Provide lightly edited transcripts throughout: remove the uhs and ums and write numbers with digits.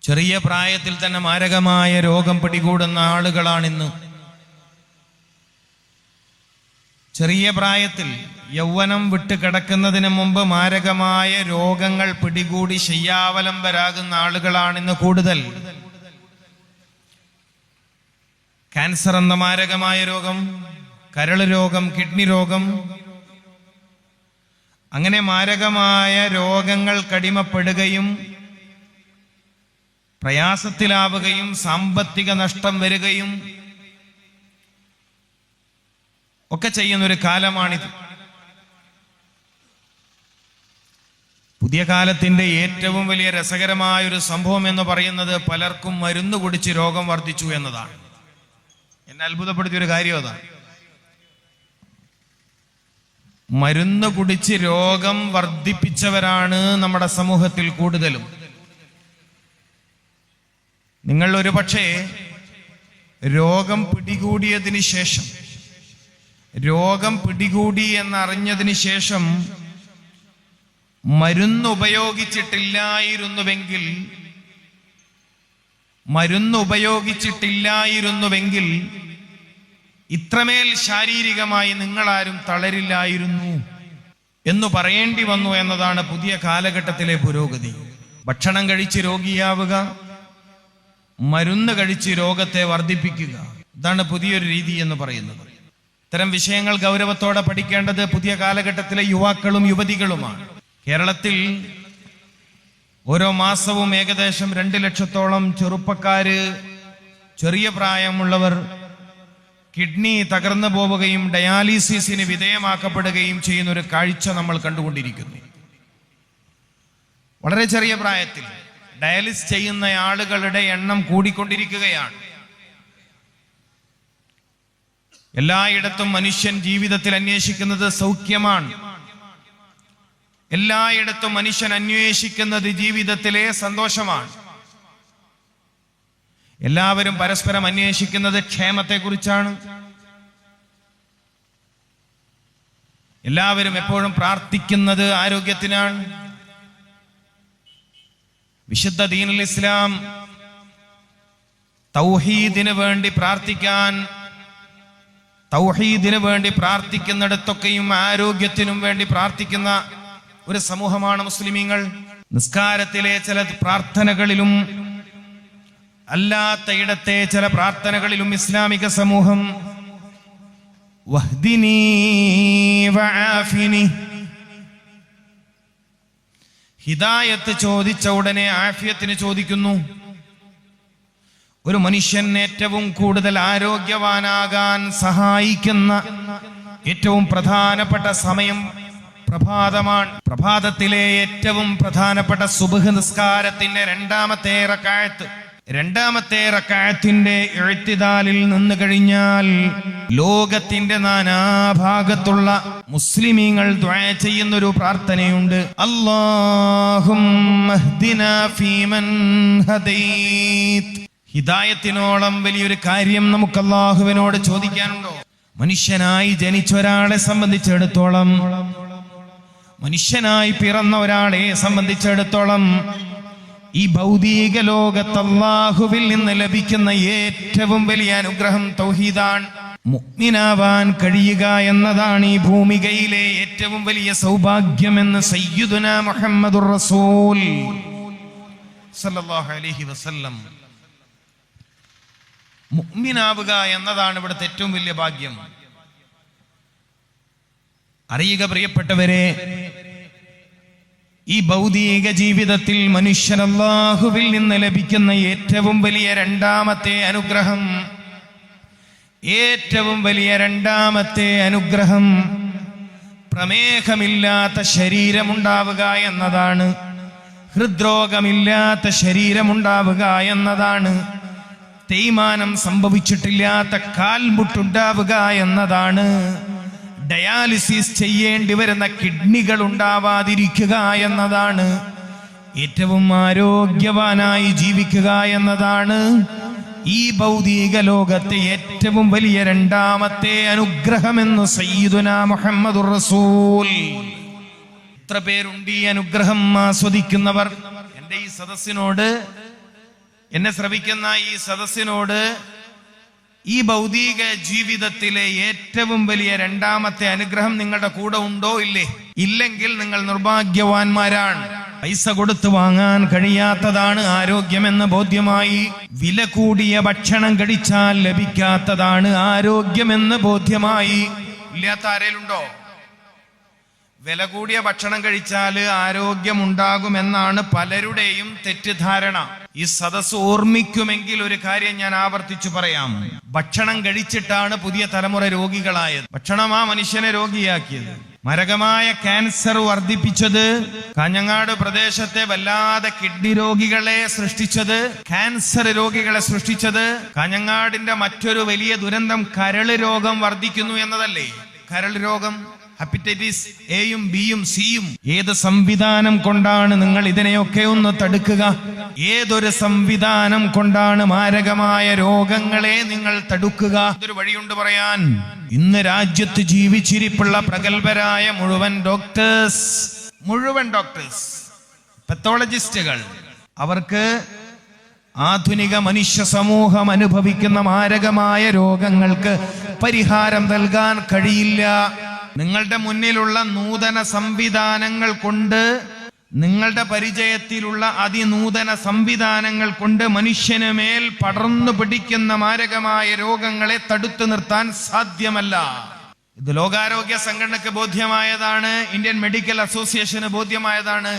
ചെറിയ പ്രായത്തിൽ തന്നെ മാരകമായ രോഗം പിടികൂടുന്ന ആളുകളാണിന്ന്. ചെറിയ പ്രായത്തിൽ യൗവനം വിട്ട് കിടക്കുന്നതിന് മുമ്പ് മാരകമായ രോഗങ്ങൾ പിടികൂടി ശയ്യാവലംബരാകുന്ന ആളുകളാണിന്ന് കൂടുതൽ. ക്യാൻസർ എന്ന മാരകമായ രോഗം, കരള് രോഗം, കിഡ്നി രോഗം, അങ്ങനെ മാരകമായ രോഗങ്ങൾ കടിമപ്പെടുകയും പ്രയാസത്തിലാവുകയും സാമ്പത്തിക നഷ്ടം വരികയും ഒക്കെ ചെയ്യുന്നൊരു കാലമാണിത്. പുതിയ കാലത്തിന്റെ ഏറ്റവും വലിയ രസകരമായൊരു സംഭവം എന്ന് പറയുന്നത് പലർക്കും മരുന്ന് കുടിച്ച് രോഗം വർദ്ധിച്ചു എന്നതാണ്. എന്നെ അത്ഭുതപ്പെടുത്തിയൊരു കാര്യം അതാണ്. മരുന്ന് കുടിച്ച് രോഗം വർദ്ധിപ്പിച്ചവരാണ് നമ്മുടെ സമൂഹത്തിൽ കൂടുതലും. നിങ്ങൾ ഒരുപക്ഷെ രോഗം പിടികൂടിയതിന് ശേഷം, രോഗം പിടികൂടി എന്നറിഞ്ഞതിന് ശേഷം മരുന്ന് ഉപയോഗിച്ചിട്ടില്ലായിരുന്നുവെങ്കിൽ ഇത്രമേൽ ശാരീരികമായി നിങ്ങളാരും തളരില്ലായിരുന്നു എന്ന് പറയേണ്ടി വന്നു എന്നതാണ് പുതിയ കാലഘട്ടത്തിലെ പുരോഗതി. ഭക്ഷണം കഴിച്ച് രോഗിയാവുക, മരുന്ന് കഴിച്ച് രോഗത്തെ വർദ്ധിപ്പിക്കുക, ഇതാണ് പുതിയൊരു രീതി എന്ന് പറയുന്നത്. ഇത്തരം വിഷയങ്ങൾ ഗൗരവത്തോടെ പഠിക്കേണ്ടത് പുതിയ കാലഘട്ടത്തിലെ യുവാക്കളും യുവതികളുമാണ്. കേരളത്തിൽ ഓരോ മാസവും ഏകദേശം 2 ലക്ഷത്തോളം ചെറുപ്പക്കാര്, ചെറിയ പ്രായമുള്ളവർ കിഡ്നി തകർന്നു പോവുകയും ഡയാലിസിസിന് വിധേയമാക്കപ്പെടുകയും ചെയ്യുന്ന ഒരു കാഴ്ച നമ്മൾ കണ്ടുകൊണ്ടിരിക്കുന്നു. വളരെ ചെറിയ പ്രായത്തിൽ ഡയാലിസിസ് ചെയ്യുന്ന ആളുകളുടെ എണ്ണം കൂടിക്കൊണ്ടിരിക്കുകയാണ്. എല്ലായിടത്തും മനുഷ്യൻ ജീവിതത്തിൽ അന്വേഷിക്കുന്നത് സൗഖ്യമാണ്. എല്ലായിടത്തും മനുഷ്യൻ അന്വേഷിക്കുന്നത് ജീവിതത്തിലെ സന്തോഷമാണ്. എല്ലാവരും പരസ്പരം അന്വേഷിക്കുന്നത് ക്ഷേമത്തെക്കുറിച്ചാണ്. എല്ലാവരും എപ്പോഴും പ്രാർത്ഥിക്കുന്നത് ആരോഗ്യത്തിനാണ്. വിശുദ്ധ ദീനുൽ ഇസ്ലാം തൗഹീദിന് വേണ്ടി പ്രാർത്ഥിക്കുന്നിടത്തൊക്കെയും ആരോഗ്യത്തിനും വേണ്ടി പ്രാർത്ഥിക്കുന്ന ഒരു സമൂഹമാണ് മുസ്ലിമീങ്ങൾ. നിസ്കാരത്തിലെ ചില പ്രാർത്ഥനകളിലും അല്ലാത്തയിടത്തെ ചില പ്രാർത്ഥനകളിലും ഇസ്ലാമിക സമൂഹം വഹ്ദിനി വആഫിനി, ഹിദായത്ത് ചോദിച്ച ഉടനെ ആഫിയത്തിന് ചോദിക്കുന്നു. ഒരു മനുഷ്യൻ ഏറ്റവും കൂടുതൽ ആരോഗ്യവാനാകാൻ സഹായിക്കുന്ന ഏറ്റവും പ്രധാനപ്പെട്ട സമയം പ്രഭാതമാണ്. പ്രഭാതത്തിലെ ഏറ്റവും പ്രധാനപ്പെട്ട സുബ്ഹ് നിസ്കാരത്തിന്റെ രണ്ടാമത്തെ റക്അത്തിന്റെ ഇഅ്തിദാലിൽ നിന്ന് കഴിഞ്ഞാൽ ലോകത്തിന്റെ നാനാഭാഗത്തുള്ള മുസ്ലിമീങ്ങൾ ദുആ ചെയ്യുന്ന ഒരു പ്രാർത്ഥനയുണ്ട്. അല്ലാഹുമ്മ ഹ്ദിനാ ഫീമൻ ഹദൈത്. ഹിദായത്തിനോളം വലിയൊരു കാര്യം നമുക്ക് അല്ലാഹുവിനോട് ചോദിക്കാനുണ്ടോ? മനുഷ്യനായി ജനിച്ച ഒരാളെ സംബന്ധിച്ചിടത്തോളം, മനുഷ്യനായി പിറന്ന ഒരാളെ സംബന്ധിച്ചിടത്തോളം ഈ ഭൗതിക ലോകത്ത് അല്ലാഹുവിൽ നിന്ന് ലഭിക്കുന്ന ഏറ്റവും വലിയ അനുഗ്രഹം തൗഹീദാണ്. മുഅ്മിനാവാൻ കഴിയുക എന്നതാണ് ഈ ഭൂമികയിലെ ഏറ്റവും വലിയ സൗഭാഗ്യമെന്ന് സയ്യിദുനാ മുഹമ്മദുർ റസൂൽ സല്ലല്ലാഹു അലൈഹി വസല്ലം. മുഅ്മിനാവുക എന്നതാണ് ഇവിടുത്തെ ഏറ്റവും വലിയ ഭാഗ്യം. അറിയുക പ്രിയപ്പെട്ടവരെ, ഈ ഭൗതിക ജീവിതത്തിൽ മനുഷ്യൻ അല്ലാഹുവിൽ നിന്ന് ലഭിക്കുന്ന ഏറ്റവും വലിയ രണ്ടാമത്തെ അനുഗ്രഹം പ്രമേഹമില്ലാത്ത ശരീരമുണ്ടാവുക എന്നതാണ്. ഹൃദ്രോഗമില്ലാത്ത ശരീരമുണ്ടാവുക എന്നതാണ്. തേയ്മാനം സംഭവിച്ചിട്ടില്ലാത്ത കാൽമുട്ടുണ്ടാവുക എന്നതാണ്. ഡയാലിസിസ് ചെയ്യേണ്ടി വരുന്ന കിഡ്നികൾ ഉണ്ടാവാതിരിക്കുക എന്നതാണ്. ഏറ്റവും ആരോഗ്യവാനായി ജീവിക്കുക എന്നതാണ് ഈ ഭൗതിക ലോകത്തെ ഏറ്റവും വലിയ രണ്ടാമത്തെ അനുഗ്രഹമെന്ന് സയ്യിദുനാ മുഹമ്മദുർ റസൂൽ. എത്ര പേരുണ്ട് ഈ അനുഗ്രഹം ആസ്വദിക്കുന്നവർ? എൻ്റെ ഈ സദസ്സിനോട് എന്നെ ശ്രവിക്കുന്ന ഈ സദസ്സിനോട് ഈ ഭൗതിക ജീവിതത്തിലെ ഏറ്റവും വലിയ രണ്ടാമത്തെ അനുഗ്രഹം നിങ്ങളുടെ കൂടെ ഉണ്ടോ ഇല്ലേ? ഇല്ലെങ്കിൽ നിങ്ങൾ നിർഭാഗ്യവാന്മാരാണ്. പൈസ കൊടുത്തു വാങ്ങാൻ കഴിയാത്തതാണ് ആരോഗ്യമെന്ന് ബോധ്യമായി. വില കൂടിയ ഭക്ഷണം കഴിച്ചാൽ ലഭിക്കാത്തതാണ് ആരോഗ്യമെന്ന് ബോധ്യമായി. ഇല്ലാത്ത ആരേലുണ്ടോ? വില കൂടിയ ഭക്ഷണം കഴിച്ചാൽ ആരോഗ്യമുണ്ടാകുമെന്നാണ് പലരുടെയും തെറ്റിദ്ധാരണ. ഈ സദസ് ഓർമ്മിക്കുമെങ്കിൽ ഒരു കാര്യം ഞാൻ ആവർത്തിച്ചു പറയാം. ഭക്ഷണം കഴിച്ചിട്ടാണ് പുതിയ തലമുറ രോഗികളായത്. ഭക്ഷണമാ മനുഷ്യനെ രോഗിയാക്കിയത്. മാരകമായ ക്യാൻസർ വർദ്ധിപ്പിച്ചത്, കാഞ്ഞങ്ങാട് പ്രദേശത്തെ വല്ലാതെ കിഡ്നി രോഗികളെ സൃഷ്ടിച്ചത്, ക്യാൻസർ രോഗികളെ സൃഷ്ടിച്ചത്, കാഞ്ഞങ്ങാടിന്റെ മറ്റൊരു വലിയ ദുരന്തം കരള് രോഗം വർദ്ധിക്കുന്നു എന്നതല്ലേ? കരൾ രോഗം, ഹെപ്പറ്റൈറ്റിസ് എയും ബിയും സിയും. ഏത് സംവിധാനം കൊണ്ടാണ് നിങ്ങൾ ഇതിനെയൊക്കെ ഒന്ന് തടുക്കുക? ഏതൊരു സംവിധാനം കൊണ്ടാണ് മാരകമായ രോഗങ്ങളെ നിങ്ങൾ തടുക്കുക? ഇതൊരു വഴിയുണ്ട് പറയാൻ. ഇന്ന് രാജ്യത്ത് ജീവിച്ചിരിപ്പുള്ള പ്രഗത്ഭരായ മുഴുവൻ ഡോക്ടേഴ്സ്, പത്തോളജിസ്റ്റുകൾ, അവർക്ക് ആധുനിക മനുഷ്യ സമൂഹം അനുഭവിക്കുന്ന മാരകമായ രോഗങ്ങൾക്ക് പരിഹാരം നൽകാൻ കഴിയില്ല. നിങ്ങളുടെ മുന്നിലുള്ള നൂതന സംവിധാനങ്ങൾ കൊണ്ട്, നിങ്ങളുടെ പരിചയത്തിലുള്ള അതിനൂതന സംവിധാനങ്ങൾ കൊണ്ട് മനുഷ്യന് മേൽ പടർന്നു പിടിക്കുന്ന മാരകമായ രോഗങ്ങളെ തടുത്തു നിർത്താൻ സാധ്യമല്ല. ഇത് ലോകാരോഗ്യ സംഘടനയ്ക്ക് ബോധ്യമായതാണ്, ഇന്ത്യൻ മെഡിക്കൽ അസോസിയേഷന് ബോധ്യമായതാണ്.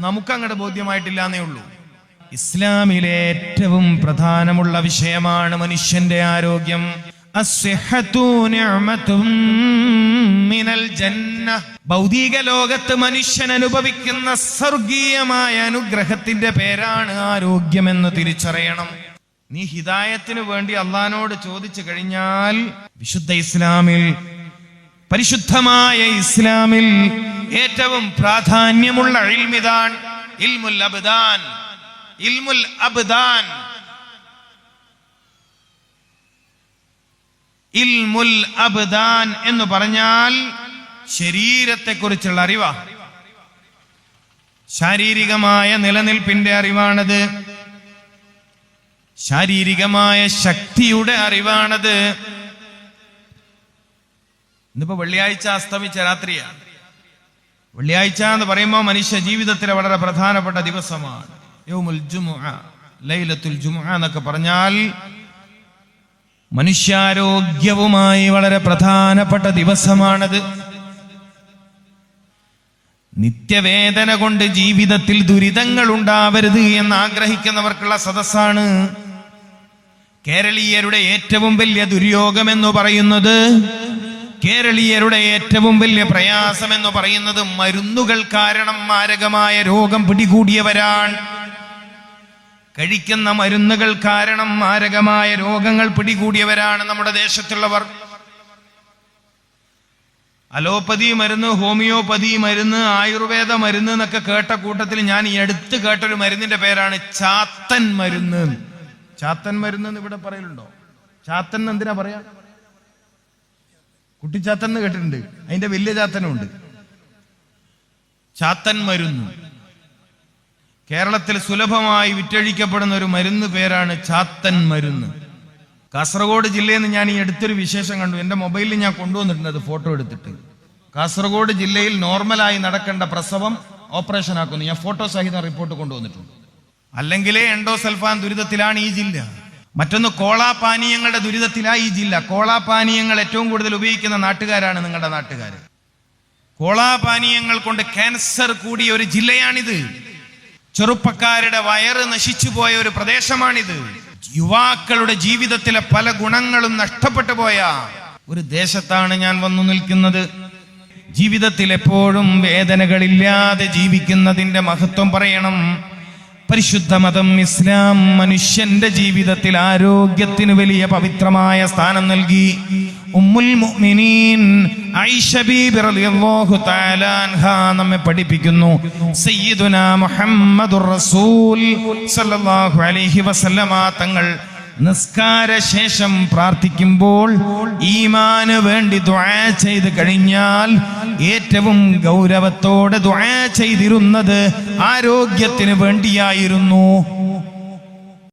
നമുക്കങ്ങോട്ട് ബോധ്യമായിട്ടില്ല എന്നേ ഉള്ളൂ. ഇസ്ലാമിലെ ഏറ്റവും പ്രധാനമുള്ള വിഷയമാണ് മനുഷ്യന്റെ ആരോഗ്യം. ഭൗതിക ലോകത്ത് മനുഷ്യൻ അനുഭവിക്കുന്ന സ്വർഗീയമായ അനുഗ്രഹത്തിന്റെ പേരാണ് ആരോഗ്യമെന്ന് തിരിച്ചറിയണം. നീ ഹിദായത്തിന് വേണ്ടി അള്ളാഹിനോട് ചോദിച്ചു കഴിഞ്ഞാൽ വിശുദ്ധ ഇസ്ലാമിൽ, പരിശുദ്ധമായ ഇസ്ലാമിൽ ഏറ്റവും പ്രാധാന്യമുള്ള ഇൽമിതാണ് ഇൽമുൽ അബ്ദാൻ. ഇൽമുൽ അബ്ദാൻ, ഇൽമുൽ അബ്ദാൻ എന്ന് പറഞ്ഞാൽ ശരീരത്തെക്കുറിച്ചുള്ള അറിവാ. ശാരീരികമായ നിലനിൽപ്പിന്റെ അറിവാണത്. ശാരീരികമായ ശക്തിയുടെ അറിവാണത്. ഇന്നിപ്പോ വെള്ളിയാഴ്ച അസ്തമിച്ച രാത്രിയാണ്. വെള്ളിയാഴ്ച എന്ന് പറയുമ്പോൾ മനുഷ്യ ജീവിതത്തിലെ വളരെ പ്രധാനപ്പെട്ട ദിവസമാണ്. യൗമുൽ ജുമുഅ, ലൈലത്തുൽ ജുമുഅ എന്നൊക്കെ പറഞ്ഞാൽ മനുഷ്യാരോഗ്യവുമായി വളരെ പ്രധാനപ്പെട്ട ദിവസമാണത്. നിത്യവേദന കൊണ്ട് ജീവിതത്തിൽ ദുരിതങ്ങൾ ഉണ്ടാവരുത് എന്ന് ആഗ്രഹിക്കുന്നവർക്കുള്ള സദസ്സാണ്. കേരളീയരുടെ ഏറ്റവും വലിയ ദുര്യോഗം എന്ന് പറയുന്നത്, കേരളീയരുടെ ഏറ്റവും വലിയ പ്രയാസം എന്ന് പറയുന്നത് മരുന്നുകൾ കാരണം മാരകമായ രോഗം പിടികൂടിയവരാണ്. കഴിക്കുന്ന മരുന്നുകൾ കാരണം മാരകമായ രോഗങ്ങൾ പിടികൂടിയവരാണ് നമ്മുടെ ദേശത്തുള്ളവർ. അലോപ്പതി മരുന്ന്, ഹോമിയോപ്പതി മരുന്ന്, ആയുർവേദ മരുന്ന് എന്നൊക്കെ കേട്ട കൂട്ടത്തിൽ ഞാൻ ഈ അടുത്ത് കേട്ടൊരു മരുന്നിന്റെ പേരാണ് ചാത്തൻ മരുന്ന്. ചാത്തൻ മരുന്ന് എന്ന് ഇവിടെ പറയലുണ്ടോ? ചാത്തൻ എന്തിനാ പറയാ? കുട്ടിച്ചാത്തൻ എന്ന് കേട്ടിട്ടുണ്ട്, അതിന്റെ വലിയ ചാത്തനും ഉണ്ട്. ചാത്തൻ മരുന്ന് കേരളത്തിൽ സുലഭമായി വിറ്റഴിക്കപ്പെടുന്ന ഒരു മരുന്ന് പേരാണ് ചാത്തൻ മരുന്ന്. കാസർഗോഡ് ജില്ലയിൽ നിന്ന് ഞാൻ ഈ അടുത്തൊരു വിശേഷം കണ്ടു. എൻ്റെ മൊബൈലിൽ ഞാൻ കൊണ്ടുവന്നിട്ടുണ്ട് അത് ഫോട്ടോ എടുത്തിട്ട്. കാസർഗോഡ് ജില്ലയിൽ നോർമലായി നടക്കേണ്ട പ്രസവം ഓപ്പറേഷൻ ആക്കുന്നു. ഞാൻ ഫോട്ടോ സഹിതം റിപ്പോർട്ട് കൊണ്ടുവന്നിട്ടുണ്ട്. അല്ലെങ്കിലേ എൻഡോസൾഫാൻ ദുരിതത്തിലാണ് ഈ ജില്ല. മറ്റൊന്ന് കോളാപാനീയങ്ങളുടെ ദുരിതത്തിലാണ് ഈ ജില്ല. കോളാപാനീയങ്ങൾ ഏറ്റവും കൂടുതൽ ഉപയോഗിക്കുന്ന നാട്ടുകാരാണ് നിങ്ങളുടെ നാട്ടുകാർ. കോളാപാനീയങ്ങൾ കൊണ്ട് ക്യാൻസർ കൂടിയ ഒരു ജില്ലയാണിത്. ചെറുപ്പക്കാരുടെ വയറ് നശിച്ചു പോയ ഒരു പ്രദേശമാണിത്. യുവാക്കളുടെ ജീവിതത്തിലെ പല ഗുണങ്ങളും നഷ്ടപ്പെട്ടു പോയ ഒരു ദേശത്താണ് ഞാൻ വന്നു നിൽക്കുന്നത്. ജീവിതത്തിൽ എപ്പോഴും വേദനകളില്ലാതെ ജീവിക്കുന്നതിന്റെ മഹത്വം പറയണം. പരിശുദ്ധ മതം ഇസ്ലാം മനുഷ്യന്റെ ജീവിതത്തിൽ ആരോഗ്യത്തിന് വലിയ പവിത്രമായ സ്ഥാനം നൽകി. ഉമ്മുൽ മുഅ്മിനീൻ ആയിഷ ബീബി റളിയല്ലാഹു തആല അൻഹ നമ്മെ പഠിപ്പിക്കുന്നു, സയ്യിദുനാ മുഹമ്മദുർ റസൂൽ സല്ലല്ലാഹു അലൈഹി വസല്ലമ തങ്ങൾ നിസ്കാര ശേഷം പ്രാർത്ഥിക്കുമ്പോൾ ഈമാന് വേണ്ടി ദുആ ചെയ്ത് കഴിഞ്ഞാൽ ഏറ്റവും ഗൗരവത്തോടെ ദുആ ചെയ്തിരുന്നത് ആരോഗ്യത്തിന് വേണ്ടിയായിരുന്നു.